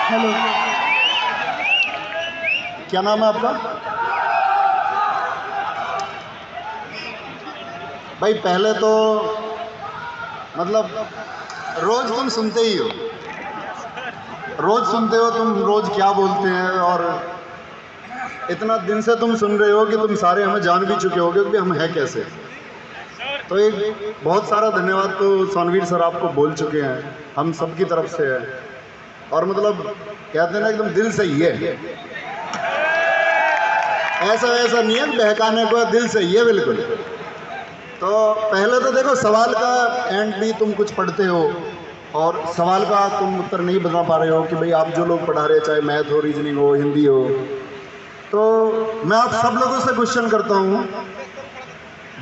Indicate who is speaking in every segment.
Speaker 1: Hello,
Speaker 2: क्या नाम है आपका? भाई पहले तो मतलब रोज तुम सुनते ही हो, रोज सुनते हो तुम, रोज क्या बोलते हैं, और इतना दिन से तुम सुन रहे हो कि तुम सारे हमें जान भी चुके होगे कि हम हैं कैसे। तो एक बहुत सारा धन्यवाद तो सोनवीर सर आपको बोल चुके हैं, हम सबकी तरफ से है। और मतलब कहते हैं ना एकदम दिल से ही है, ऐसा वैसा नहीं है बहकाने को, दिल से ही है बिल्कुल। तो पहले तो देखो, सवाल का एंड भी तुम कुछ पढ़ते हो और सवाल का तुम उत्तर नहीं बता पा रहे हो कि भाई आप जो लोग पढ़ा रहे, चाहे मैथ हो, रीजनिंग हो, हिंदी हो, तो मैं आप सब लोगों से क्वेश्चन करता हूँ,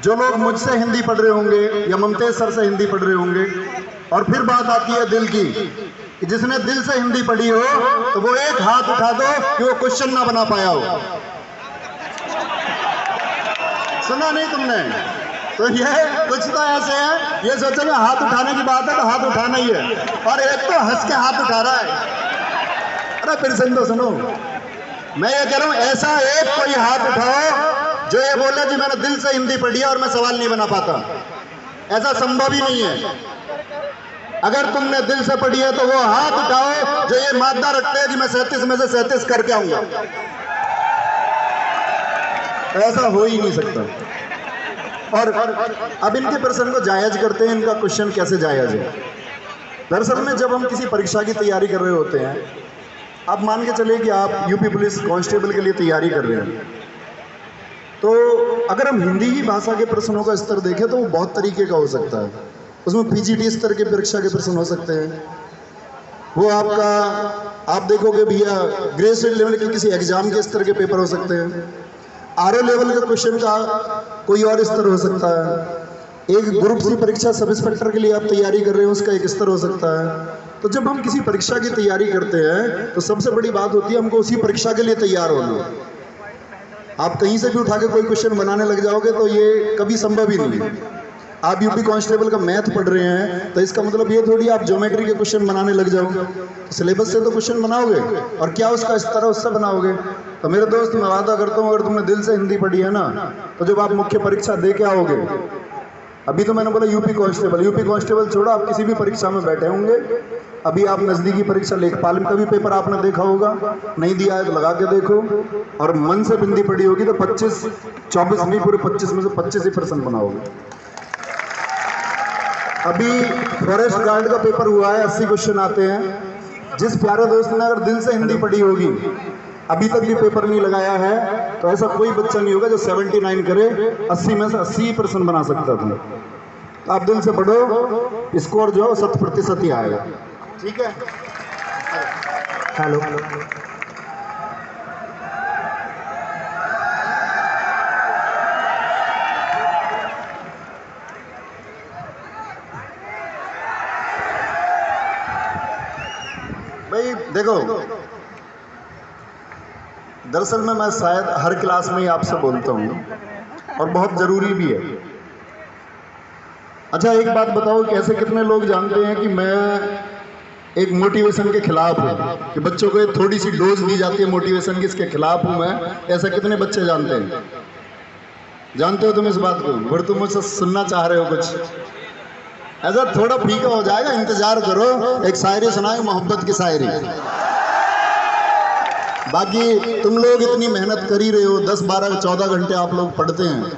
Speaker 2: जो लोग मुझसे हिंदी पढ़ रहे होंगे या ममतेज सर से हिंदी पढ़ रहे होंगे, और फिर बात आती है दिल की, कि जिसने दिल से हिंदी पढ़ी हो तो वो एक हाथ उठा दो कि वो क्वेश्चन ना बना पाया हो। सुना नहीं तुमने? तो ये कुछ तो ऐसे है, ये सोचो कि हाथ उठाने की बात है तो हाथ उठाना ही है, और एक तो हंस के हाथ उठा रहा है। अरे फिर से तो सुनो, मैं ये कह रहा हूं, ऐसा एक कोई हाथ उठाओ जो ये बोले कि मैंने दिल से हिंदी पढ़ी है और मैं सवाल नहीं बना पाता। ऐसा संभव ही नहीं है। अगर तुमने दिल से पढ़ी है तो वो हाथ उठाओ जो ये मादा रखते हैं कि मैं 37 में से 37 करके आऊंगा। ऐसा हो ही नहीं सकता। और अब इनके प्रश्न को जायज करते हैं, इनका क्वेश्चन कैसे जायज है। दरअसल में जब हम किसी परीक्षा की तैयारी कर रहे होते हैं, आप मान के चलिए कि आप यूपी पुलिस कांस्टेबल के लिए तैयारी कर रहे हैं, तो अगर हम हिंदी की भाषा के प्रश्नों का स्तर देखें तो वो बहुत तरीके का हो सकता है। उसमें पीजीटी स्तर के परीक्षा के प्रश्न हो सकते हैं, वो आपका आप देखोगे भैया ग्रेजुएट लेवल के किसी एग्जाम के स्तर के पेपर हो सकते हैं, आरओ लेवल के क्वेश्चन का कोई और स्तर हो सकता है, एक ग्रुप सी परीक्षा सब इंस्पेक्टर के लिए आप तैयारी कर रहे हो उसका एक स्तर हो सकता है। तो जब हम किसी परीक्षा की तैयारी करते हैं तो सबसे बड़ी बात होती है हमको उसी परीक्षा के लिए तैयार होना। आप कहीं से भी उठा के कोई क्वेश्चन बनाने लग जाओगे तो ये कभी संभव ही नहीं है। आप यूपी कांस्टेबल का मैथ पढ़ रहे हैं तो इसका मतलब ये थोड़ी आप ज्योमेट्री के क्वेश्चन बनाने लग जाओगे, तो सिलेबस से तो क्वेश्चन बनाओगे, और क्या उसका स्तर है उससे बनाओगे। तो मेरे दोस्त, मैं वादा करता हूँ, अगर तुमने दिल से हिंदी पढ़ी है ना, तो जब आप मुख्य परीक्षा दे के आओगे, अभी तो मैंने बोला यूपी कांस्टेबल छोड़ो, आप किसी भी परीक्षा में बैठे होंगे, अभी आप नजदीकी परीक्षा लेखपाल का भी पेपर आपने देखा होगा, नहीं दिया है तो लगा के देखो, और मन से हिंदी पढ़ी होगी तो 24 नहीं, पूरे 25 में से 25% बनाओगे। अभी फॉरेस्ट गार्ड का पेपर हुआ है, 80 क्वेश्चन आते हैं। जिस प्यारे दोस्त ने अगर दिल से हिंदी पढ़ी होगी, अभी तक भी पेपर नहीं लगाया है, तो ऐसा कोई बच्चा नहीं होगा जो 79 करे, 80 में से 80% बना सकता था। तो आप दिल से पढ़ो, स्कोर जो 100% ही आएगा। ठीक है।
Speaker 1: हेलो,
Speaker 2: भाई देखो, दरअसल में मैं शायद हर क्लास में ही आपसे बोलता हूँ और बहुत ज़रूरी भी है। अच्छा एक बात बताओ कि ऐसे कितने लोग जानते हैं कि मैं एक मोटिवेशन के खिलाफ हूँ, कि बच्चों को एक थोड़ी सी डोज दी जाती है मोटिवेशन की, इसके खिलाफ हूँ मैं। ऐसा कितने बच्चे जानते हैं? जानते हो तुम इस बात को? फिर तुम मुझसे सुनना चाह रहे हो कुछ ऐसा, थोड़ा फीका हो जाएगा, इंतजार करो। एक शायरी सुनाए, मोहब्बत की शायरी। बाकी तुम लोग इतनी मेहनत कर ही रहे हो, 10, 12, 14 घंटे आप लोग पढ़ते हैं,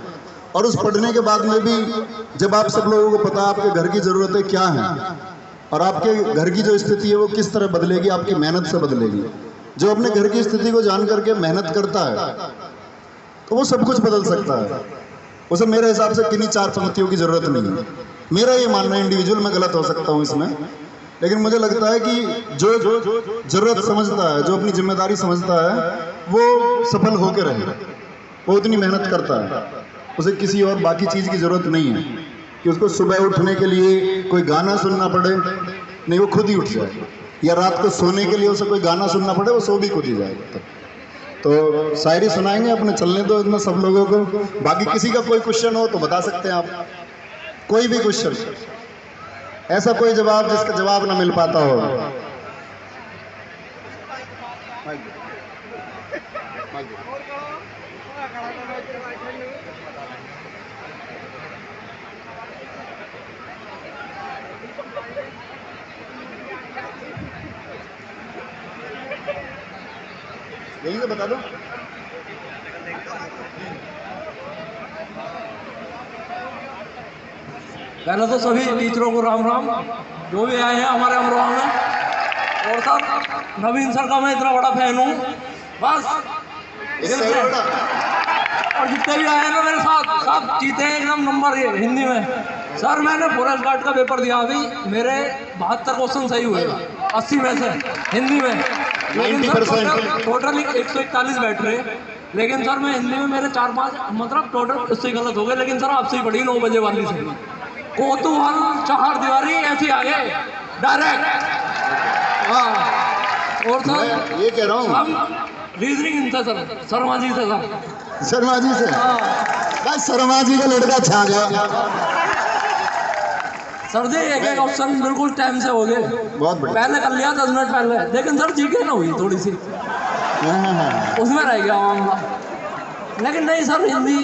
Speaker 2: और उस पढ़ने के बाद में भी जब आप सब लोगों को पता है आपके घर की ज़रूरतें क्या हैं और आपके घर की जो स्थिति है वो किस तरह बदलेगी, आपकी मेहनत से बदलेगी। जो अपने घर की स्थिति को जान करके मेहनत करता है तो वो सब कुछ बदल सकता है। उसे मेरे हिसाब से किन्हीं 4 पंक्तियों की ज़रूरत नहीं है। मेरा ये मानना है, इंडिविजुअल, मैं गलत हो सकता हूँ इसमें, लेकिन मुझे लगता है कि जो ज़रूरत समझता है, जो अपनी जिम्मेदारी समझता है, वो सफल होकर रहे, वो उतनी मेहनत करता है। उसे किसी और बाकी चीज़ की ज़रूरत नहीं है कि उसको सुबह उठने के लिए कोई गाना सुनना पड़े, नहीं, वो खुद ही उठ जाए, या रात को सोने के लिए उसे कोई गाना सुनना पड़े, वो सो भी खुद ही जाएगा। तो शायरी सुनाएंगे, अपने चलने दो इतना सब लोगों को। बाकी किसी का कोई क्वेश्चन हो तो बता सकते हैं आप, कोई भी क्वेश्चन, ऐसा कोई जवाब जिसका जवाब ना मिल पाता हो। यहीं से बता दो।
Speaker 3: पहले तो सभी टीचरों को राम राम, जो भी आए हैं हमारे अमरोहा में। और सर, नवीन सर का मैं इतना बड़ा फैन हूँ, बस दिल से। और जितने भी आए हैं ना मेरे साथ, सब जीते हैं एकदम नंबर ये हिंदी में। सर मैंने फॉरेस्ट गार्ड का पेपर दिया अभी, मेरे 72 क्वेश्चन सही हुए 80 में से हिंदी में। लेकिन सर टोटल 141 बैठ रहे, लेकिन सर मैं हिंदी में मेरे 4-5 मतलब टोटल उससे गलत हो गए। लेकिन सर आपसे ही पढ़ी 9 बजे वाली से, कोतूहल चहार दीवारी ऐसे आ गए डायरेक्ट। हाँ, और सर
Speaker 2: ये कह रहा हूँ
Speaker 3: रीजनिंग इनसे सर, शर्मा जी से सर।
Speaker 2: शर्मा जी से?
Speaker 3: हाँ
Speaker 2: बस शर्मा जी का लड़का छा गया।
Speaker 3: सर जी एक ऑप्शन बिल्कुल टाइम से हो गए,
Speaker 2: बहुत बढ़िया।
Speaker 3: पहले कर लिया 10 मिनट पहले, लेकिन सर जीके ना हुई थोड़ी सी, उसमें रह गया मामला। लेकिन नहीं सर, हिंदी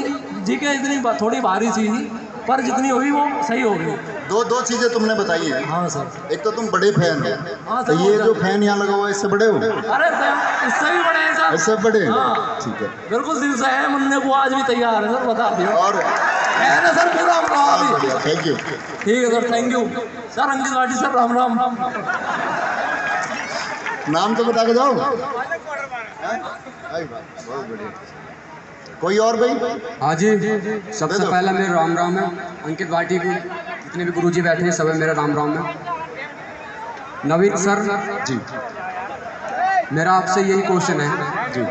Speaker 3: जीके इतनी थोड़ी भारी सी थी, पर जितनी हुई वो सही हो गई।
Speaker 2: दो चीजें तुमने बताई हैं।
Speaker 3: हाँ सर।
Speaker 2: एक तो तुम बड़े फैन हो,
Speaker 3: हाँ
Speaker 2: तो
Speaker 3: सर,
Speaker 2: ये जो फैन यहाँ लगा हुआ है इससे बड़े हो?
Speaker 3: अरे सर इससे भी बड़े हैं सर।
Speaker 2: इससे बड़े?
Speaker 3: हाँ
Speaker 2: ठीक है,
Speaker 3: बिल्कुल दिल से है, मनने को आज भी तैयार है सर, बता दियो।
Speaker 2: और
Speaker 3: है ना सर मेरा अमरोहा भी।
Speaker 2: Thank you.
Speaker 3: ठीक है सर, थैंक यू सर। अंकित वाटी सर, राम राम।
Speaker 2: नाम तो बता के जाओ। बहुत बढ़िया। कोई और भाई?
Speaker 4: हाँ जी, सबसे पहला मेरा राम राम है। अंकित वाटी की जितने भी गुरुजी बैठे हैं सब है मेरा राम राम है। नवीन सर
Speaker 2: जी,
Speaker 4: मेरा आपसे यही क्वेश्चन है
Speaker 2: जी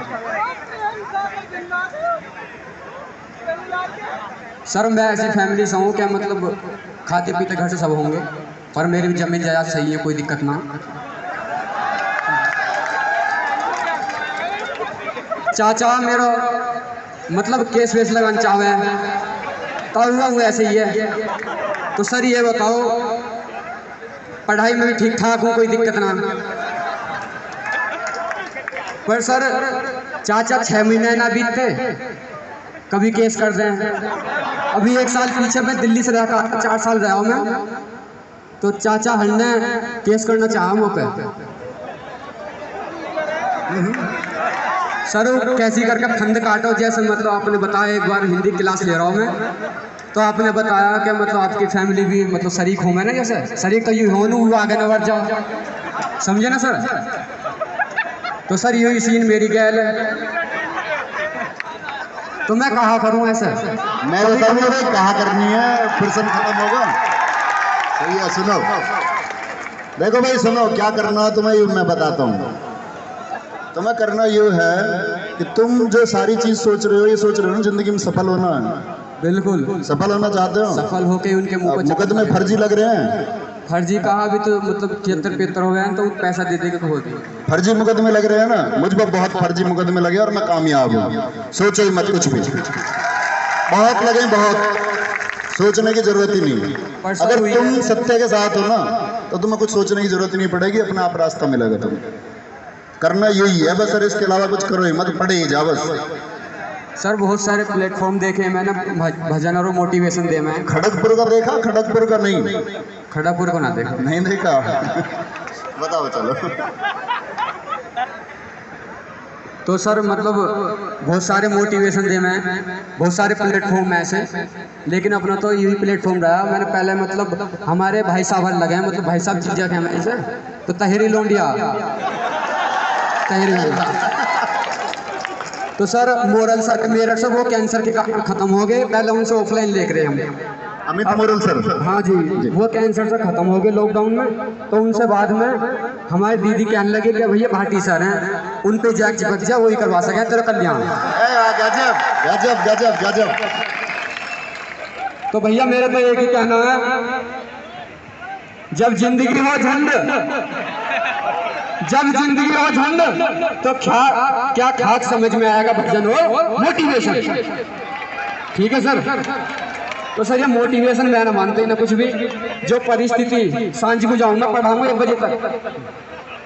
Speaker 4: सर। मैं ऐसी फैमिली से हूँ क्या, मतलब खाते पीते घर से सब होंगे, पर मेरी भी जमीन जायदाद सही है, कोई दिक्कत ना। चाचा मेरा मतलब केस वेस लगाना चाहे तो हुआ हुआ ऐसे ही है। तो सर ये बताओ, पढ़ाई में भी ठीक ठाक हूँ, कोई दिक्कत ना। पर सर चाचा 6 महीने ना बीतते कभी केस कर दें। अभी 1 साल पीछे मैं दिल्ली से रहा, 4 साल रहा हूँ मैं, तो चाचा हन्ने केस करना चाहा मौके। सर कैसी करके फंद काटो, जैसे मतलब आपने बताया, एक बार हिंदी क्लास ले रहा हूँ मैं, तो आपने बताया कि मतलब आपकी फैमिली भी मतलब शरीक हूँ मैं ना, जैसे शरीक तो ये हो न आगे न बढ़ जाओ, समझे ना सर। तो सर यही सीन मेरी गैल है, तो मैं कहा करूँ ऐसे?
Speaker 2: मैं बताऊंगा भाई कहाँ करनी है, प्रश्न खत्म होगा। सही है, सुनो देखो भाई, सुनो क्या करना है तुम्हें, मैं बताता हूँ। तुम्हें करना ये है कि तुम जो सारी चीज सोच रहे हो, ये सोच रहे हो ना जिंदगी में सफल होना है।
Speaker 4: बिल्कुल
Speaker 2: सफल होना चाहते हो?
Speaker 4: सफल होके उनके मुंह पर
Speaker 2: मुकदमे फर्जी लग रहे हैं।
Speaker 4: फर्जी कहा भी तो मतलब 73-75 हो गए हैं, तो पैसा दे देगा हो गया।
Speaker 2: फर्जी मुकदमे लग रहे हैं ना, मुझ पर बहुत फर्जी मुकदमे लगे और मैं कामयाब हूँ। सोचो ही मत कुछ भी, बहुत लगे, बहुत सोचने की जरूरत ही नहीं। अगर तुम सत्य के साथ हो ना तो तुम्हें कुछ सोचने की जरूरत नहीं पड़ेगी, अपने आप रास्ता मिलेगा। तुम्हें करना यही है बस सर, इसके अलावा कुछ करो ही मत, पढ़े ही जा बस।
Speaker 4: सर बहुत सारे प्लेटफॉर्म देखे मैंने, भजन और मोटिवेशन दे मैं।
Speaker 2: खड़गपुर का देखा? खड़गपुर का नहीं,
Speaker 4: खड़गपुर को ना देखा।
Speaker 2: नहीं देखा? बताओ चलो।
Speaker 4: तो सर मतलब बहुत सारे मोटिवेशन दे मैं, बहुत सारे प्लेटफॉर्म ऐसे, लेकिन अपना तो यही प्लेटफॉर्म रहा। मैंने पहले मतलब हमारे भाई साहब लगे हैं, मतलब भाई साहब चीज़ा क्या मैं ऐसे, तो तहरी लोंडिया तहरी। तो सर मोरल सर मेरठ से वो कैंसर के खत्म हो गए, पहले उनसे ऑफलाइन लेकर रहे हम।
Speaker 2: Amit moral sir?
Speaker 4: हाँ जी, वो कैंसर से खत्म हो गए लॉकडाउन में। तो उनसे बाद में हमारी दीदी कहने लगी कि भैया भाटी सर हैं, उन पे जैक चिपक जा, वही करवा सके तेरा कल्याण।
Speaker 2: गजब गजब गजब गजब।
Speaker 4: तो भैया मेरा तो एक ही कहना है, जब जिंदगी हो झंड, जब जिंदगी हो झंड, तो क्या खाक समझ में आएगा भजन हो मोटिवेशन। ठीक है सर। तो सर ये मोटिवेशन मैं ना मानते ही ना कुछ भी। जो परिस्थिति, सांझ को जाऊंगा पढ़ाऊंगा 1 बजे तक,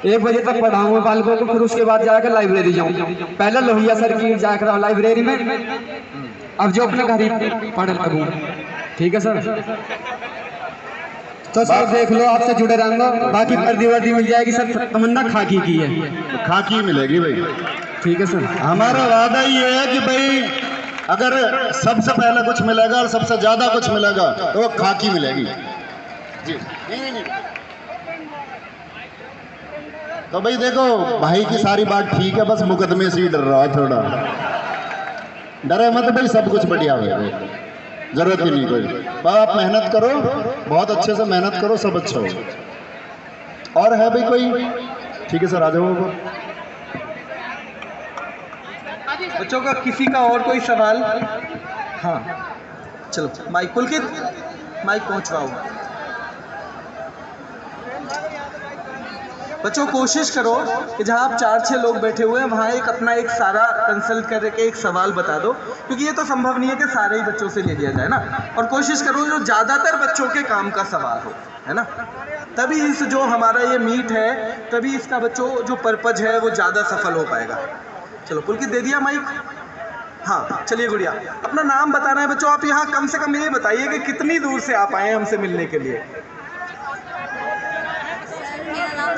Speaker 4: 1 बजे तक पढ़ाऊंगा बालकों को, फिर उसके बाद जाकर लाइब्रेरी जाऊँ। पहले लोहिया सर की जाकर लाइब्रेरी में, अब जो अपने घर ही पढ़ लगूँ। ठीक है सर। तो सर देख लो, आपसे जुड़े रहूंगा, बाकी वर्दी वर्दी मिल जाएगी सर, तमन्ना खाकी की है।
Speaker 2: खाकी मिलेगी भाई,
Speaker 4: ठीक है सर।
Speaker 2: हमारा वादा ये है कि भाई अगर सबसे पहले कुछ मिलेगा और सबसे ज्यादा कुछ मिलेगा तो वो खाकी मिलेगी जी। नहीं। तो भाई देखो, भाई की सारी बात ठीक है, बस मुकदमे से ही डर रहा है थोड़ा। डरे मत भाई, सब कुछ बढ़िया होगा, जरूरत ही नहीं कोई। आप मेहनत करो, बहुत अच्छे से मेहनत करो, सब अच्छा होगा। और है भाई कोई? ठीक है सर, आ जाओ।
Speaker 5: बच्चों का किसी का और कोई सवाल? हाँ चलो, माइक पुलकित, माइक पहुंचवाओ। बच्चों कोशिश करो कि जहाँ आप 4-6 लोग बैठे हुए हैं वहाँ अपना एक सारा कंसल्ट करके एक सवाल बता दो, क्योंकि ये तो संभव नहीं है कि सारे ही बच्चों से ले लिया जाए ना। और कोशिश करो जो ज़्यादातर बच्चों के काम का सवाल हो, है ना, तभी इस जो हमारा ये मीट है, तभी इसका बच्चों जो पर्पज है वो ज़्यादा सफल हो पाएगा। चलो पुलकित दे दिया माइक। हाँ चलिए गुड़िया, अपना नाम बताना है बच्चों। आप यहाँ कम से कम ये बताइए कि कितनी दूर से आप आए हैं हमसे मिलने के लिए।
Speaker 6: मेरा नाम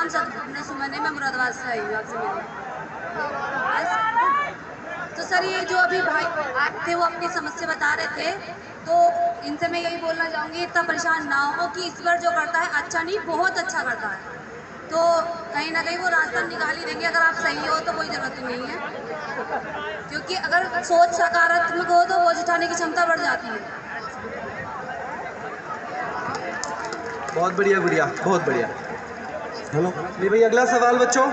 Speaker 6: सपना सुमन है, मैं मुरादाबाद से आई हूँ आपसे मिलने। तो सर ये जो अभी भाई आए थे वो अपनी समस्या बता रहे थे, तो इनसे मैं यही बोलना चाहूँगी इतना परेशान ना हो कि ईश्वर जो करता है अच्छा नहीं बहुत अच्छा करता है। तो कहीं ना कहीं वो रास्ता निकाल ही देंगे, अगर आप सही हो तो कोई ज़रूरत नहीं है, क्योंकि अगर सोच सकारात्मक हो तो बोझ उठाने की क्षमता बढ़ जाती है।
Speaker 5: बहुत बढ़िया गुड़िया, बहुत बढ़िया। हेलो जी भाई, अगला सवाल बच्चों।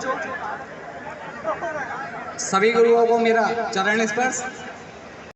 Speaker 4: सभी गुरुओं को मेरा चरण स्पर्श।